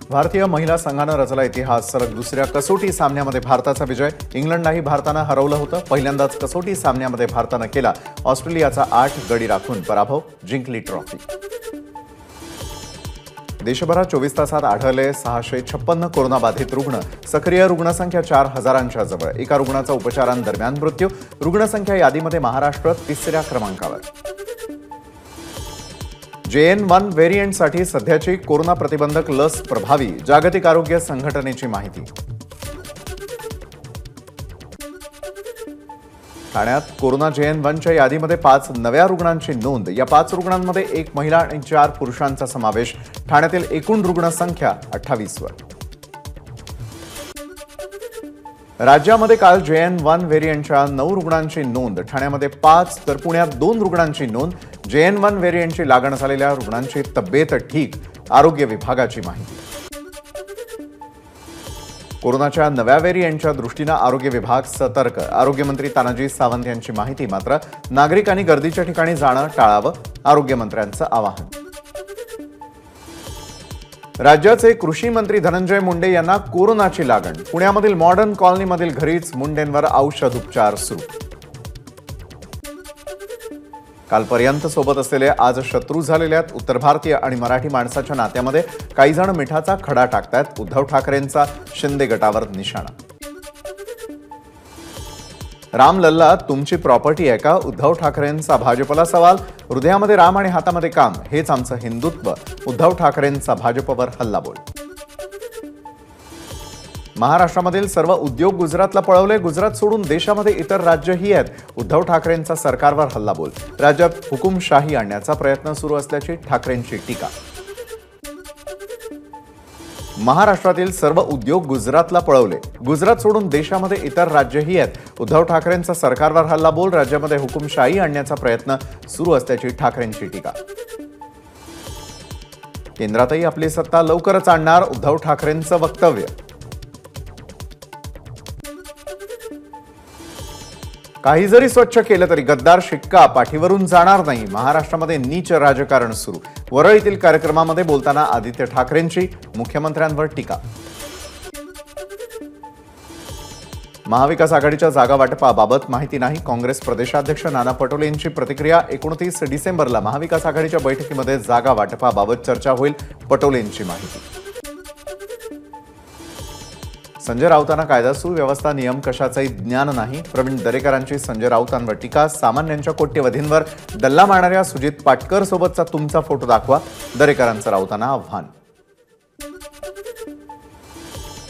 भारतीय महिला संघानं रचला इतिहास. सलग दुसऱ्या कसोटी सामन्यामध्ये भारताचा विजय. इंग्लंडलाही भारतानं हरवलं होतं. पहिल्यांदाच कसोटी सामन्यामध्ये भारतानं केला ऑस्ट्रेलियाचा 8 गडी राखून पराभव, जिंकली ट्रॉफी. देशभरात 24 तासात आढळले 656 कोरोनाबाधित रुग्ण. सक्रिय रुग्णसंख्या 4000च्या जवळ. एका रुग्णाचा उपचारांदरम्यान मृत्यू. रुग्णसंख्या यादीमध्ये महाराष्ट्र 3ऱ्या क्रमांकावर. JN1 व्हेरियंटसाठी सध्याची कोरोना प्रतिबंधक लस प्रभावी. जागतिक आरोग्य संघटनेची माहिती. ठाण्यात कोरोना JN1च्या यादीमध्ये 5 नव्या रुग्णांची नोंद. या 5 रुग्णांमध्ये 1 महिला आणि 4 पुरुषांचा समावेश. ठाण्यातील एकूण रुग्णसंख्या 28 वर. राज्यामध्ये काल JN1 व्हेरियंटच्या 9 रुग्णांची नोंद. ठाण्यामध्ये 5 तर पुण्यात 2 रुग्णांची नोंद. JN1 व्हेरियंटची लागण झालेल्या रुग्णांची तब्येत ठीक. आरोग्य विभागाची माहिती. कोरोनाच्या नव्या व्हेरियंटच्या दृष्टीनं आरोग्य विभाग सतर्क. आरोग्यमंत्री तानाजी सावंत यांची माहिती. मात्र नागरिकांनी गर्दीच्या ठिकाणी जाणं टाळावं, आरोग्यमंत्र्यांचं आवाहन. राज्याचे कृषी मंत्री धनंजय मुंडे यांना कोरोनाची लागण. पुण्यामधील मॉडर्न कॉलनीमधील घरीच मुंडेंवर औषध उपचार सुरू. कालपर्यंत सोबत असलेले आज शत्रू झालेल्या उत्तर भारतीय आणि मराठी माणसाच्या नात्यामध्ये काही जण मिठाचा खडा टाकतात. उद्धव ठाकरेंचा शिंदे गटावर निशाणा. रामलल्ला तुमची प्रॉपर्टी आहे का? उद्धव ठाकरेंचा भाजपला सवाल. हृदयामध्ये राम आणि हातामध्ये काम, हेच आमचं हिंदुत्व. उद्धव ठाकरेंचा भाजपवर हल्लाबोल. महाराष्ट्रामधील सर्व उद्योग गुजरातला पळवले. गुजरात सोडून देशामध्ये इतर राज्यही आहेत. उद्धव ठाकरेंचा सरकारवर हल्लाबोल. राज्यात हुकुमशाही आणण्याचा प्रयत्न सुरू असल्याची ठाकरेंची टीका. महाराष्ट्रातील सर्व उद्योग गुजरातला पळवले. गुजरात सोडून देशामध्ये इतर राज्यही आहेत. उद्धव ठाकरेंचा सरकारवर हल्लाबोल. राज्यामध्ये हुकुमशाही आणण्याचा प्रयत्न सुरू असल्याची ठाकरेंची टीका. केंद्रातही आपली सत्ता लवकरच आणणार, उद्धव ठाकरेंचं वक्तव्य. काही जरी स्वच्छ केलं तरी गद्दार शिक्का पाठीवरून जाणार नाही. महाराष्ट्रामध्ये नीच राजकारण सुरू. वरळीतील कार्यक्रमामध्ये बोलताना आदित्य ठाकरेंची मुख्यमंत्र्यांवर टीका. महाविकास आघाडीच्या जागा वाटपाबाबत माहिती नाही. काँग्रेस प्रदेशाध्यक्ष नाना पटोले यांची प्रतिक्रिया. 29 डिसेंबरला महाविकास आघाडीच्या बैठकीमध्ये जागा वाटपाबाबत चर्चा होईल. पटोले यांची माहिती. संजय राऊतांना कायदा सुव्यवस्था नियम कशाचंही ज्ञान नाही. प्रवीण दरेकरांची संजय राऊतांवर टीका. सामान्यांच्या कोट्यवधींवर डल्ला मारणाऱ्या सुजित पाटकर सोबतचा तुमचा फोटो दाखवा. दरेकरांचं राऊतांना आव्हान.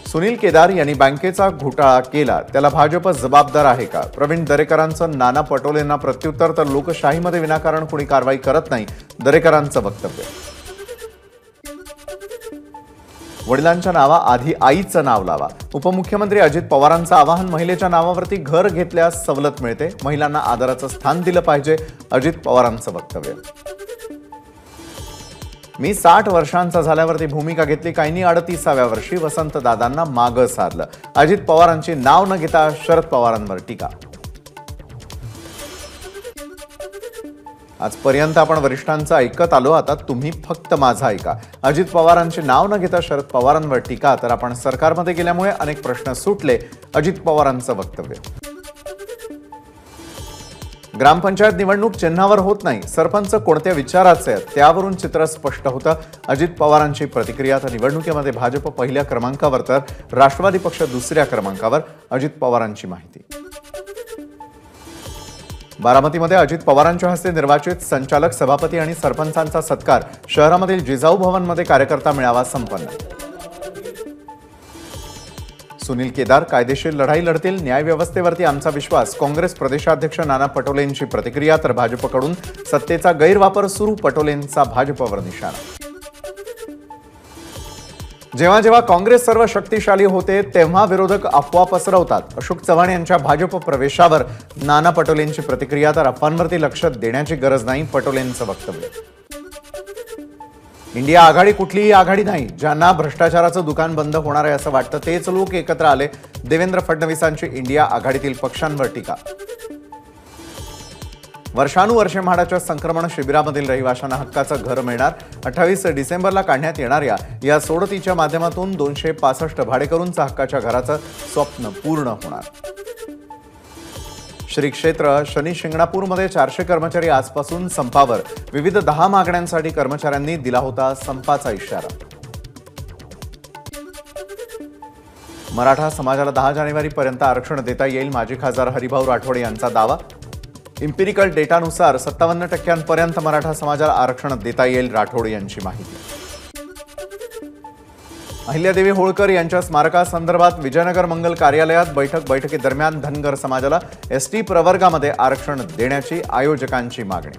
सुनील केदार यांनी बँकेचा घोटाळा केला, त्याला भाजप जबाबदार आहे का? प्रवीण दरेकरांचं नाना पटोलेंना प्रत्युत्तर. तर लोकशाहीमध्ये विनाकारण कोणी कारवाई करत नाही, दरेकरांचं वक्तव्य. वडिलांच्या नावाआधी आईचं नाव लावा. उपमुख्यमंत्री अजित पवारांचं आवाहन. महिलेच्या नावावरती घर घेतल्यास सवलत मिळते, महिलांना आदराचं स्थान दिलं पाहिजे, अजित पवारांचं वक्तव्य. मी 60 वर्षांचा झाल्यावरती भूमिका घेतली, काहींनी 38व्या वर्षी वसंतदादांना मागं सारलं. अजित पवारांची नाव न घेता शरद पवारांवर टीका. आजपर्यंत आपण वरिष्ठांचं ऐकत आलो, आता तुम्ही फक्त माझं ऐका. अजित पवारांचे नाव न घेता शरद पवारांवर टीका. तर आपण सरकारमध्ये गेल्यामुळे अनेक प्रश्न सुटले, अजित पवारांचं वक्तव्य. ग्रामपंचायत निवडणूक चिन्हावर होत नाही, सरपंच कोणत्या विचाराचे आहेत त्यावरून चित्र स्पष्ट होतं. अजित पवारांची प्रतिक्रिया. तर निवडणुकीमध्ये भाजप पहिल्या क्रमांकावर तर राष्ट्रवादी पक्ष 2ऱ्या क्रमांकावर. अजित पवारांची माहिती. बारामतीमध्ये अजित पवारांच्या हस्ते निर्वाचित संचालक, सभापती आणि सरपंचांचा सत्कार. शहरामधील जिजाऊ भवनमध्ये कार्यकर्ता मेळावा संपन्न. सुनील केदार कायदेशीर लढाई लढतील, न्यायव्यवस्थेवरती आमचा विश्वास. काँग्रेस प्रदेशाध्यक्ष नाना पटोलेंची प्रतिक्रिया. तर भाजपकडून सत्तेचा गैरवापर सुरू, पटोलेंचा भाजपवर निशाणा. जेव्हा जेव्हा काँग्रेस सर्व शक्तिशाली होते तेव्हा विरोधक अफवा पसरवतात. अशोक चव्हाण यांच्या भाजप प्रवेशावर नाना पटोलेंची प्रतिक्रिया. तर अफवांवरती लक्ष देण्याची गरज नाही, पटोलेंचं वक्तव्य. इंडिया आघाडी कुठलीही आघाडी नाही, ज्यांना भ्रष्टाचाराचं दुकान बंद होणार आहे असं वाटतं तेच लोक एकत्र आले. देवेंद्र फडणवीसांची इंडिया आघाडीतील पक्षांवर टीका. वर्षानुवर्षे म्हाडाच्या संक्रमण शिबिरामधील रहिवाशांना हक्काचं घर मिळणार. 28 डिसेंबरला काढण्यात येणाऱ्या या सोडतीच्या माध्यमातून 265 भाडेकरूंचा हक्काच्या घराचं स्वप्न पूर्ण होणार. श्री क्षेत्र शनी शिंगणापूरमध्ये 400 कर्मचारी आजपासून संपावर. विविध 10 मागण्यांसाठी कर्मचाऱ्यांनी दिला होता संपाचा इशारा. मराठा समाजाला 10 जानेवारीपर्यंत आरक्षण देता येईल. माजी खासदार हरिभाऊ राठोड यांचा दावा. इम्पिरिकल डेटानुसार 57% मराठा समाजाला आरक्षण देता येईल. राठोड यांची माहिती. अहिल्यादेवी होळकर यांच्या स्मारकासंदर्भात विजयनगर मंगल कार्यालयात बैठकीदरम्यान धनगर समाजाला एसटी प्रवर्गामध्ये आरक्षण देण्याची आयोजकांची मागणी.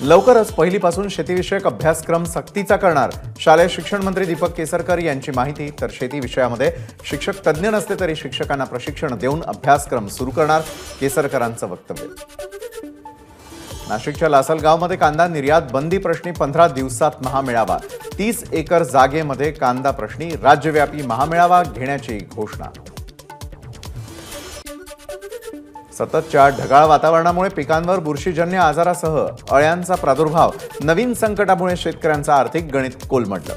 लवकरच पहिलीपासून शेतीविषयक अभ्यासक्रम सक्तीचा करणार. शालेय शिक्षण मंत्री दीपक केसरकर यांची माहिती. तर शेती विषयामध्ये शिक्षक तज्ज्ञ नसले तरी शिक्षकांना प्रशिक्षण देऊन अभ्यासक्रम सुरू करणार. केसरकरांचं वक्तव्य. नाशिकच्या लासलगावमध्ये कांदा निर्यात बंदी प्रश्नी 15 दिवसात महामेळावा. 30 एकर जागेमध्ये कांदा प्रश्नी राज्यव्यापी महामेळावा घेण्याची घोषणा. सततच्या ढगाळ वातावरणामुळे पिकांवर बुरशीजन्य आजारासह अळ्यांचा प्रादुर्भाव. नवीन संकटामुळे शेतकऱ्यांचं आर्थिक गणित कोलमडलं.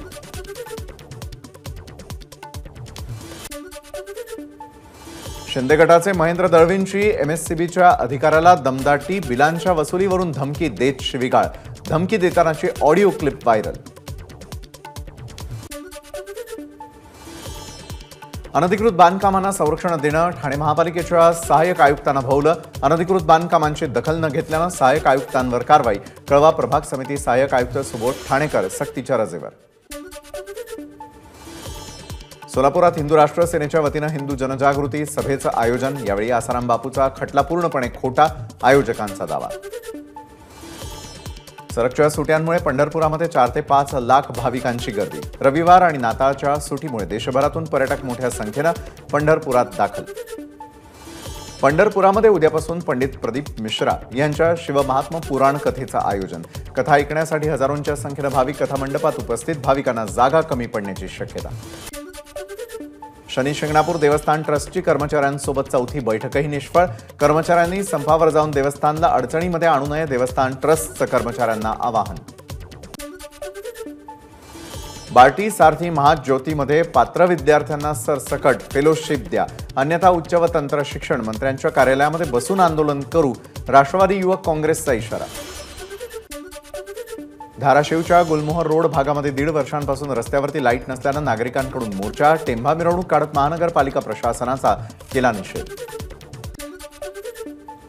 शिंदे गटाचे महेंद्र दळवींची एमएससीबीच्या अधिकाऱ्याला दमदाटी. बिलांच्या वसुलीवरून धमकी देत शिवीगाळ. धमकी देतानाची ऑडिओ क्लिप व्हायरल. अनधिकृत बांधकामांना संरक्षण देणं. ठाणे महापालिकेच्या सहाय्यक आयुक्तांना भोवलं. अनधिकृत बांधकामांची दखल न घेतल्यानं सहाय्यक आयुक्तांवर कारवाई. कळवा प्रभाग समिती सहाय्यक आयुक्त सुबोध ठाणेकर सक्तीच्या रजेवर. सोलापुरात हिंदू राष्ट्र सेनेच्या वतीनं हिंदू जनजागृती सभेचं आयोजन. यावेळी आसाराम बापूचा खटला पूर्णपणे खोटा. आयोजकांचा दावा. सरकच्या सुट्यांमुळे पंढरपुरामध्ये 4 ते 5 लाख भाविकांची गर्दी. रविवार आणि नाताळच्या सुटीमुळे देशभरातून पर्यटक मोठ्या संख्येनं पंढरपुरात दाखल. पंढरपुरामध्ये उद्यापासून पंडित प्रदीप मिश्रा यांच्या शिवमहात्म पुराण कथेचं आयोजन. कथा ऐकण्यासाठी हजारोंच्या संख्येनं भाविक कथा मंडपात उपस्थित. भाविकांना जागा कमी पडण्याची शक्यता. शनी शिंगणापूर देवस्थान ट्रस्टची कर्मचाऱ्यांसोबत चौथी बैठकही निष्फळ. कर्मचाऱ्यांनी संपावर जाऊन देवस्थानला अडचणीमध्ये आणू नये. देवस्थान ट्रस्टचं कर्मचाऱ्यांना आवाहन. बार्टी सारथी महाज्योतीमध्ये पात्र विद्यार्थ्यांना सरसकट फेलोशिप द्या, अन्यथा उच्च व तंत्र शिक्षण मंत्र्यांच्या कार्यालयामध्ये बसून आंदोलन करू. राष्ट्रवादी युवक काँग्रेसचा इशारा. धाराशिवच्या गुलमोहर रोड भागामध्ये 1.5 वर्षांपासून रस्त्यावरती लाईट नसल्यानं नागरिकांकडून मोर्चा. टेंभा मिरवणूक काढत महानगरपालिका प्रशासनाचा केला निषेध.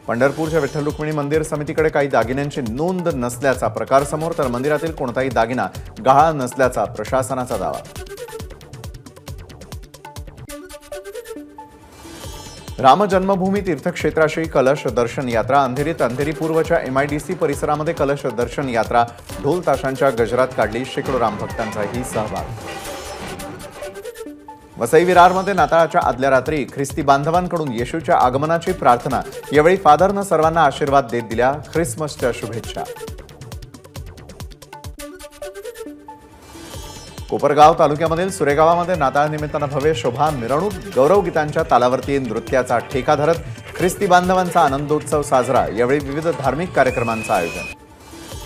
पंढरपूरच्या विठ्ठल रुक्मिणी मंदिर समितीकडे काही दागिन्यांची नोंद नसल्याचा प्रकार समोर. तर मंदिरातील कोणताही दागिना गहाळ नसल्याचा प्रशासनाचा दावा. राम जन्मभूमी तीर्थक्षेत्राशी कलश दर्शन यात्रा. अंधेरीत अंधेरी पूर्वच्या MIDC परिसरामध्ये कलश दर्शन यात्रा. ढोल ताशांच्या गजरात काढली. शेकडो रामभक्तांचाही सहभाग. वसई विरारमध्ये नाताळाच्या आदल्या रात्री ख्रिस्ती बांधवांकडून येशूच्या आगमनाची प्रार्थना. यावेळी फादरनं सर्वांना आशीर्वाद देत दिल्या ख्रिसमसच्या शुभेच्छा. कोपरगाव तालुक्यामधील सुरेगावामध्ये नाताळ निमित्तानं भव्य शोभा मिरवणूक. गौरवगीतांच्या तालावरती नृत्याचा ठेका धरत ख्रिस्ती बांधवांचा आनंदोत्सव साजरा. यावेळी विविध धार्मिक कार्यक्रमांचं आयोजन.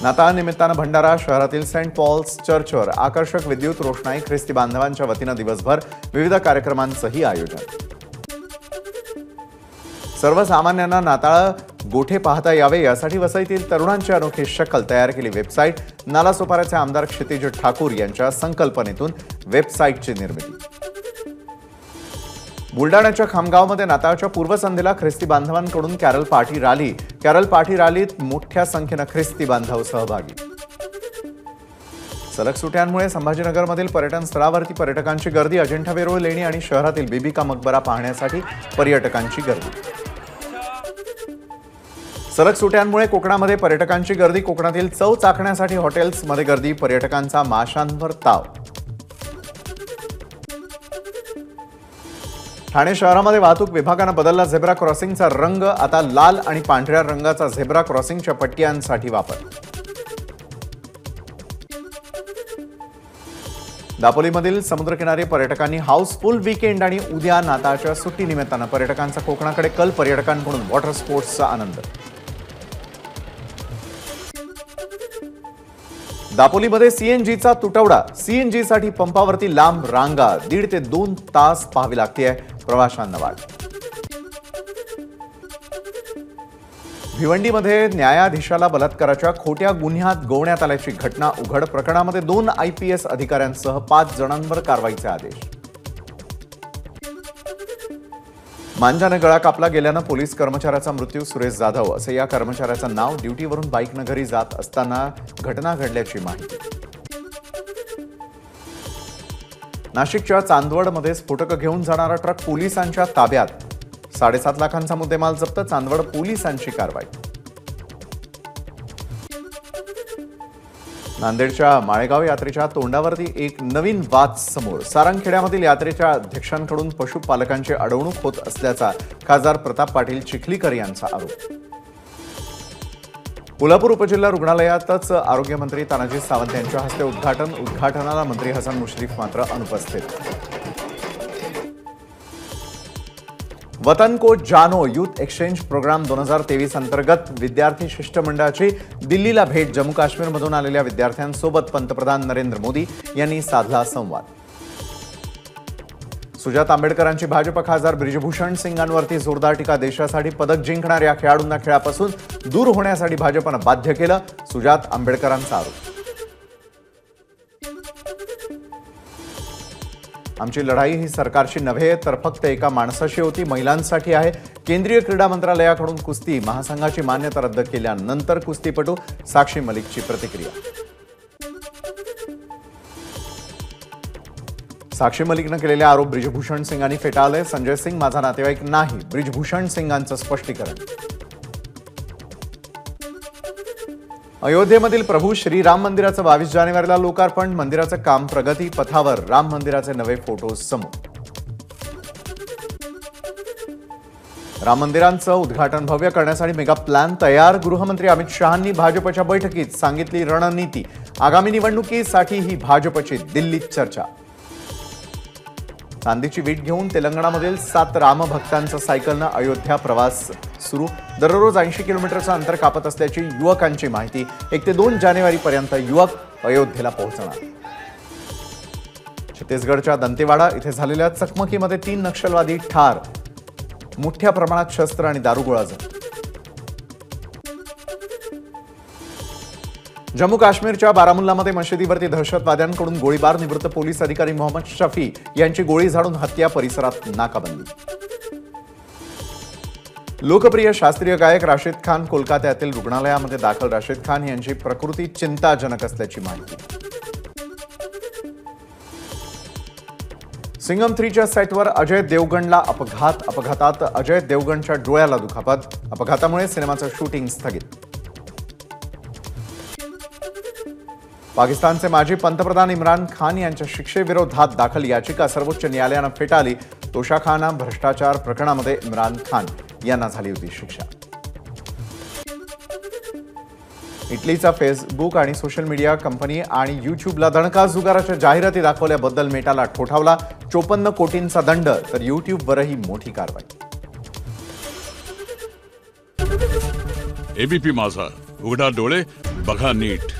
नाताळ निमित्तानं भंडारा. शहरातील सेंट पॉल्स चर्चवर आकर्षक विद्युत रोषणाई. ख्रिस्ती बांधवांच्या वतीनं दिवसभर विविध कार्यक्रमांचंही आयोजन. सर्वसामान्यांना नाताळ गोठे पाहता यावे यासाठी वसईतील तरुणांची अनोखी शक्कल तयार केली वेबसाईट. नालासोपाऱ्याचे आमदार क्षितिज ठाकूर यांच्या संकल्पनेतून वेबसाईटची निर्मिती. बुलडाण्याच्या खामगावमध्ये नाताळच्या पूर्वसंध्येला ख्रिस्ती बांधवांकडून carol party rally. Carol party रॅलीत मोठ्या संख्येनं ख्रिस्ती बांधव सहभागी. सलग सुट्यांमुळे संभाजीनगरमधील पर्यटन स्थळावरती पर्यटकांची गर्दी. अजिंठा वेरूळ लेणी आणि शहरातील बीबी का मकबरा पाहण्यासाठी पर्यटकांची गर्दी. सलग सुट्यांमुळे कोकणामध्ये पर्यटकांची गर्दी. कोकणातील चव चाखण्यासाठी हॉटेल्समध्ये गर्दी. पर्यटकांचा माशांवर ताव. ठाणे शहरामध्ये वाहतूक विभागानं बदलला झेब्रा क्रॉसिंगचा रंग. आता लाल आणि पांढऱ्या रंगाचा झेब्रा क्रॉसिंगच्या पट्ट्यांसाठी वापर. दापोलीमधील समुद्रकिनारी पर्यटकांनी हाऊसफुल वीकेंड आणि उद्या नाताळच्या सुट्टीनिमित्तानं पर्यटकांचा कोकणाकडे कल, पर्यटकांकडून वॉटर स्पोर्ट्सचा आनंद. दापोलीमध्ये सीएनजीचा तुटवडा, सीएनजीसाठी पंपावरती लांब रांगा, 1.5 ते 2 तास पाहावी लागते प्रवाशांना वाट. भिवंडीमध्ये न्यायाधीशाला बलात्काराच्या खोट्या गुन्ह्यात गोवण्यात आल्याची घटना उघड. प्रकरणामध्ये 2 IPS अधिकाऱ्यांसह 5 जणांवर कारवाईचे आदेश. मांजाने गळा कापला गेल्यानं पोलीस कर्मचाऱ्याचा मृत्यू. सुरेश जाधव असं या कर्मचाऱ्याचं नाव. ड्युटीवरून बाईकनं घरी जात असताना घटना घडल्याची माहिती. नाशिकच्या चांदवडमध्ये स्फोटकं घेऊन जाणारा ट्रक पोलिसांच्या ताब्यात. 7.5 लाखांचा मुद्देमाल जप्त. चांदवड पोलिसांची कारवाई. नांदेडच्या माळेगाव यात्रेच्या तोंडावरती एक नवीन वाद समोर. सारंगखेड्यामधील यात्रेच्या अध्यक्षांकडून पशुपालकांची अडवणूक होत असल्याचा खासदार प्रताप पाटील चिखलीकर यांचा आरोप. कोल्हापूर उपजिल्हा रुग्णालयातच आरोग्यमंत्री तानाजी सावंत यांच्या हस्ते उद्घाटन. उद्घाटनाला मंत्री हसन मुश्रीफ मात्र अनुपस्थित. वतन को जानो यूथ एक्सचेंज प्रोग्राम 2023 अंतर्गत विद्यार्थी शिष्टमंडळाची दिल्लीला भेट. जम्मू काश्मीरमधून आलेल्या विद्यार्थ्यांसोबत पंतप्रधान नरेंद्र मोदी यांनी साधला संवाद. सुजात आंबेडकरांची भाजप खासदार ब्रिजभूषण सिंगांवरती जोरदार टीका. देशासाठी पदक जिंकणाऱ्या खेळाडूंना खेळापासून दूर होण्यासाठी भाजपनं बाध्य केलं. सुजात आंबेडकरांचा आरोप. आमची लढाई ही सरकारशी नव्हे तर फक्त एका माणसाशी होती, महिलांसाठी आहे. केंद्रीय क्रीडा मंत्रालयाकडून कुस्ती महासंघाची मान्यता रद्द केल्यानंतर कुस्तीपटू साक्षी मलिकची प्रतिक्रिया. साक्षी मलिकनं केलेले आरोप ब्रिजभूषण सिंगांनी फेटाळले. संजय सिंग माझा नातेवाईक नाही, ब्रिजभूषण सिंगांचं स्पष्टीकरण. अयोध्येमधील प्रभू श्रीराम मंदिराचं 22 जानेवारीला लोकार्पण. मंदिराचं काम प्रगती पथावर. राम मंदिराचे नवे फोटो समोर. राम मंदिरांचं उद्घाटन भव्य करण्यासाठी मेगा प्लॅन तयार. गृहमंत्री अमित शहांनी भाजपच्या बैठकीत सांगितली रणनीती. आगामी निवडणुकीसाठी ही भाजपची दिल्लीत चर्चा. चांदीची वीट घेऊन तेलंगणामधील 7 रामभक्तांचा सायकलनं अयोध्या प्रवास सुरू. दररोज 80 किलोमीटरचं अंतर कापत असल्याची युवकांची माहिती. 1 ते 2 जानेवारीपर्यंत युवक अयोध्येला पोहोचणार. छत्तीसगडच्या दंतेवाडा इथे झालेल्या चकमकीमध्ये 3 नक्षलवादी ठार. मोठ्या प्रमाणात शस्त्र आणि दारुगोळा जप्त. जम्मू काश्मीरच्या बारामुल्लामध्ये मशिदीवरती दहशतवाद्यांकडून गोळीबार. निवृत्त पोलीस अधिकारी मोहम्मद शफी यांची गोळी झाडून हत्या. परिसरात नाकाबंदी. लोकप्रिय शास्त्रीय गायक राशिद खान कोलकात्यातील रुग्णालयामध्ये दाखल. राशिद खान यांची प्रकृती चिंताजनक असल्याची माहिती. सिंघम 3च्या सेटवर अजय देवगणला अपघात. अपघातात अजय देवगणच्या डोळ्याला दुखापत. अपघातामुळे सिनेमाचं शूटिंग स्थगित. पाकिस्तानचे माजी पंतप्रधान इम्रान खान यांच्या शिक्षेविरोधात दाखल याचिका सर्वोच्च न्यायालयानं फेटाळली. तोशाखाना भ्रष्टाचार प्रकरणामध्ये इम्रान खान यांना झाली होती शिक्षा. इटलीचा फेसबुक आणि सोशल मीडिया कंपनी आणि युट्यूबला दणका जुगाराच्या जाहिराती दाखवल्याबद्दल मेटाला ठोठावला. 54 कोटींचा दंड. तर युट्यूबवरही मोठी कारवाई. एबीपी माझा, उघडा डोळे बघा नीट.